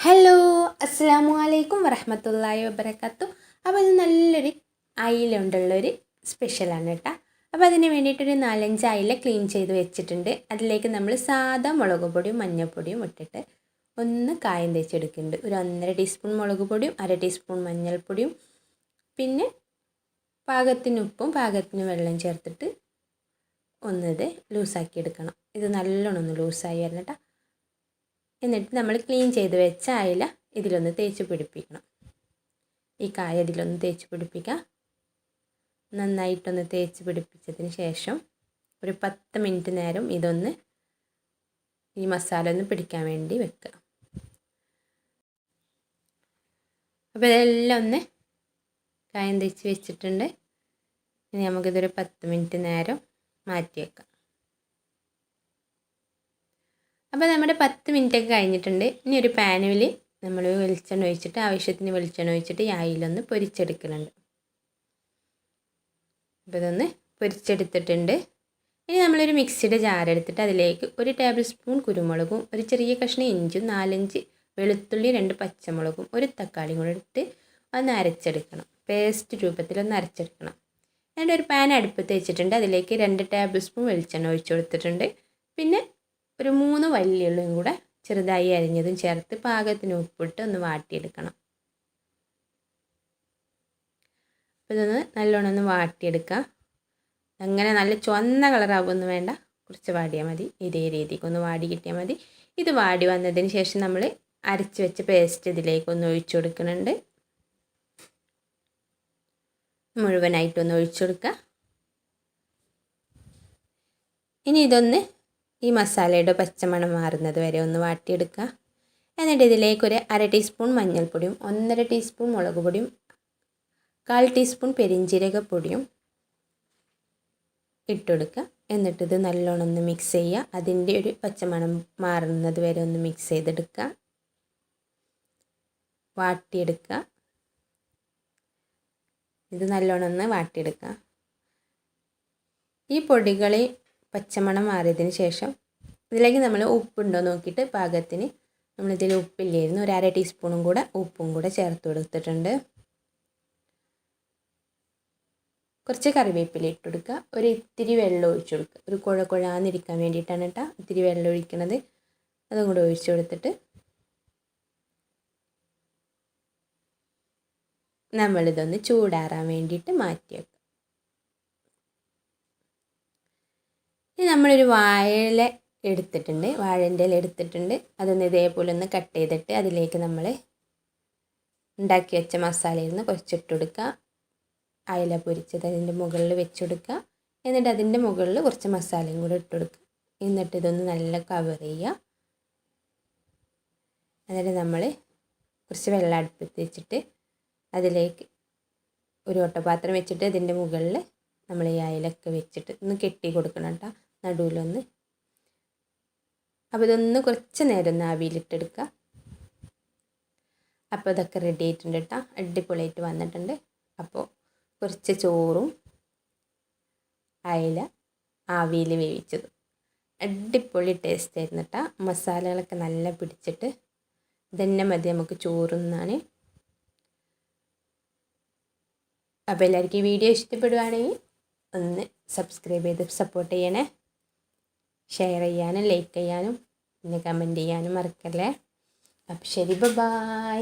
Hello, അസ്സലാമു അലൈക്കും വറഹ്മത്തുള്ളാഹി വബറകാത്തു. അപ്പോൾ ഇത് നല്ലൊരു അയില കൊണ്ടുള്ളൊരു സ്പെഷ്യലാണ് കേട്ടോ. അപ്പോൾ അതിന് വേണ്ടിയിട്ടൊരു 4-5 അയില ക്ലീൻ ചെയ്ത് വെച്ചിട്ടുണ്ട്. അതിലേക്ക് നമ്മൾ സാദാ മുളക് പൊടിയും മഞ്ഞൾപ്പൊടിയും ഇട്ടിട്ട് ഒന്ന് കായം തേച്ചെടുക്കുന്നുണ്ട്. ഒരു 1.5 ടീസ്പൂൺ മുളക് പൊടിയും 1/2 ടീസ്പൂൺ മഞ്ഞൾപ്പൊടിയും പിന്നെ പാകത്തിന് ഉപ്പും പാകത്തിന് വെള്ളം ചേർത്തിട്ട് ഒന്നത് ലൂസാക്കി എടുക്കണം. ഇത് നല്ലോണം ഒന്ന് ലൂസായി വരണം കേട്ടോ. എന്നിട്ട് നമ്മൾ ക്ലീൻ ചെയ്ത് വെച്ച അയില ഇതിലൊന്ന് തേച്ച് പിടിപ്പിക്കണം. ഈ കായ ഇതിലൊന്ന് തേച്ച് പിടിപ്പിക്കുക. നന്നായിട്ടൊന്ന് തേച്ച് പിടിപ്പിച്ചതിന് ശേഷം ഒരു 10 മിനിറ്റ് നേരം ഇതൊന്ന് ഈ മസാല ഒന്ന് പിടിക്കാൻ വേണ്ടി വെക്കുക. അപ്പോൾ ഇതെല്ലാം ഒന്ന് കായം തേച്ച് വെച്ചിട്ടുണ്ട്. ഇനി നമുക്കിതൊരു 10 മിനിറ്റ് നേരം മാറ്റി വെക്കാം. അപ്പോൾ നമ്മുടെ 10 മിനിറ്റൊക്കെ കഴിഞ്ഞിട്ടുണ്ട്. ഇനി ഒരു പാനിൽ നമ്മൾ വെളിച്ചെണ്ണ ഒഴിച്ചിട്ട് ആവശ്യത്തിന് വെളിച്ചെണ്ണ ഒഴിച്ചിട്ട് ഈ അയിലൊന്ന് പൊരിച്ചെടുക്കുന്നുണ്ട്. അപ്പോൾ ഇതൊന്ന് പൊരിച്ചെടുത്തിട്ടുണ്ട്. ഇനി നമ്മളൊരു മിക്സിയുടെ ജാറെടുത്തിട്ട് അതിലേക്ക് 1 ടേബിൾ സ്പൂൺ കുരുമുളകും ഒരു ചെറിയ കഷ്ണം ഇഞ്ചും 4-5 വെളുത്തുള്ളി 2 പച്ചമുളകും ഒരു തക്കാളിയും കൂടെ ഇട്ട് ഒന്ന് അരച്ചെടുക്കണം. പേസ്റ്റ് രൂപത്തിലൊന്ന് അരച്ചെടുക്കണം. എന്നിട്ട് ഒരു പാൻ അടുപ്പത്ത് വെച്ചിട്ടുണ്ട്. അതിലേക്ക് 2 ടേബിൾ സ്പൂൺ വെളിച്ചെണ്ണ ഒഴിച്ചു കൊടുത്തിട്ടുണ്ട്. പിന്നെ ഒരു 3 വല്യുള്ളിയും കൂടെ ചെറുതായി അരിഞ്ഞതും ചേർത്ത് പാകത്തിന് ഉപ്പിട്ട് ഒന്ന് വാട്ടിയെടുക്കണം. അപ്പോൾ ഇതൊന്ന് നല്ലോണം ഒന്ന് വാട്ടിയെടുക്കുക. അങ്ങനെ നല്ല ചുവന്ന കളറാവുമൊന്നും വേണ്ട, കുറച്ച് വാടിയാൽ മതി. ഇതേ രീതിക്ക് ഒന്ന് വാടി കിട്ടിയാൽ മതി. ഇത് വാടി വന്നതിന് ശേഷം നമ്മൾ അരച്ച് വെച്ച പേസ്റ്റ് ഇതിലേക്കൊന്ന് ഒഴിച്ചു കൊടുക്കുന്നുണ്ട്. മുഴുവനായിട്ടൊന്ന് ഒഴിച്ചു കൊടുക്കുക. ഇനി ഇതൊന്ന് ഈ മസാലയുടെ പച്ചമണം മാറുന്നത് വരെ ഒന്ന് വാട്ടിയെടുക്കുക. എന്നിട്ട് ഇതിലേക്ക് ഒരു 1/2 ടീസ്പൂൺ മഞ്ഞൾപ്പൊടിയും 1.5 ടീസ്പൂൺ മുളക് പൊടിയും 1/4 ടീസ്പൂൺ പെരിഞ്ജീരകപ്പൊടിയും ഇട്ടുകൊടുക്കുക. എന്നിട്ടിത് നല്ലോണം ഒന്ന് മിക്സ് ചെയ്യുക. അതിൻ്റെ ഒരു പച്ചമണം മാറുന്നത് വരെ ഒന്ന് മിക്സ് ചെയ്തെടുക്കുക, വാട്ടിയെടുക്കുക. ഇത് നല്ലോണം ഒന്ന് വാട്ടിയെടുക്കുക. ഈ പൊടികൾ പച്ചമണം മാറിയതിന് ശേഷം ഇതിലേക്ക് നമ്മൾ ഉപ്പുണ്ടോ നോക്കിയിട്ട് പാകത്തിന്, നമ്മളിതിൽ ഉപ്പില്ലായിരുന്നു, ഒരു 1/2 ടീസ്പൂണും കൂടെ ഉപ്പും കൂടെ ചേർത്ത് കൊടുത്തിട്ടുണ്ട്. കുറച്ച് കറിവേപ്പില ഇട്ട് കൊടുക്കുക. ഒരു ഇത്തിരി വെള്ളം ഒഴിച്ചു കൊടുക്കുക. ഒരു കുഴാന്നിരിക്കാൻ വേണ്ടിയിട്ടാണ് കേട്ടോ ഇത്തിരി വെള്ളം ഒഴിക്കണത്. അതും കൂടെ ഒഴിച്ചു കൊടുത്തിട്ട് നമ്മളിതൊന്ന് ചൂടാറാൻ വേണ്ടിയിട്ട് മാറ്റി വെക്കുക. ഇനി നമ്മളൊരു വാഴയില എടുത്തിട്ടുണ്ട്, വാഴൻ്റെ ഇല എടുത്തിട്ടുണ്ട്. അതൊന്ന് ഇതേപോലെ ഒന്ന് കട്ട് ചെയ്തിട്ട് അതിലേക്ക് നമ്മൾ ഉണ്ടാക്കി വെച്ച മസാലയിൽ നിന്ന് കുറച്ചിട്ട് കൊടുക്കുക. അയില പൊരിച്ചത് അതിൻ്റെ മുകളിൽ വെച്ച് കൊടുക്കുക. എന്നിട്ട് അതിൻ്റെ മുകളിൽ കുറച്ച് മസാലയും കൂടെ ഇട്ട് കൊടുക്കുക. എന്നിട്ട് ഇതൊന്ന് നല്ല കവർ ചെയ്യുക. എന്നിട്ട് നമ്മൾ കുറച്ച് വെള്ളം അടുപ്പത്ത് വെച്ചിട്ട് അതിലേക്ക് ഒരു ഓട്ടപാത്രം വെച്ചിട്ട് അതിൻ്റെ മുകളിൽ നമ്മൾ ഈ അയിലൊക്കെ വെച്ചിട്ട് ഒന്ന് കെട്ടി കൊടുക്കണം കേട്ടോ, നടുവിലൊന്ന്. അപ്പോൾ ഇതൊന്ന് കുറച്ച് നേരം ഒന്ന് ആവിയിലിട്ടെടുക്കുക. അപ്പോൾ ഇതൊക്കെ റെഡി ആയിട്ടുണ്ട് കേട്ടോ, അടിപൊളിയായിട്ട് വന്നിട്ടുണ്ട്. അപ്പോൾ കുറച്ച് ചോറും അയില ആവിയിൽ വേവിച്ചതും അടിപൊളി ടേസ്റ്റ് ആയിരുന്നു കേട്ടോ. മസാലകളൊക്കെ നല്ല പിടിച്ചിട്ട് ഇതന്നെ മതി നമുക്ക് ചോറുന്നാൻ. അപ്പോൾ എല്ലാവർക്കും ഈ വീഡിയോ ഇഷ്ടപ്പെടുകയാണെങ്കിൽ ഒന്ന് സബ്സ്ക്രൈബ് ചെയ്ത് സപ്പോർട്ട് ചെയ്യണേ. ഷെയർ ചെയ്യാനും ലൈക്ക് ചെയ്യാനും പിന്നെ കമൻറ്റ് ചെയ്യാനും മറക്കല്ലേ. അപ്പോൾ ശരി, ബൈ.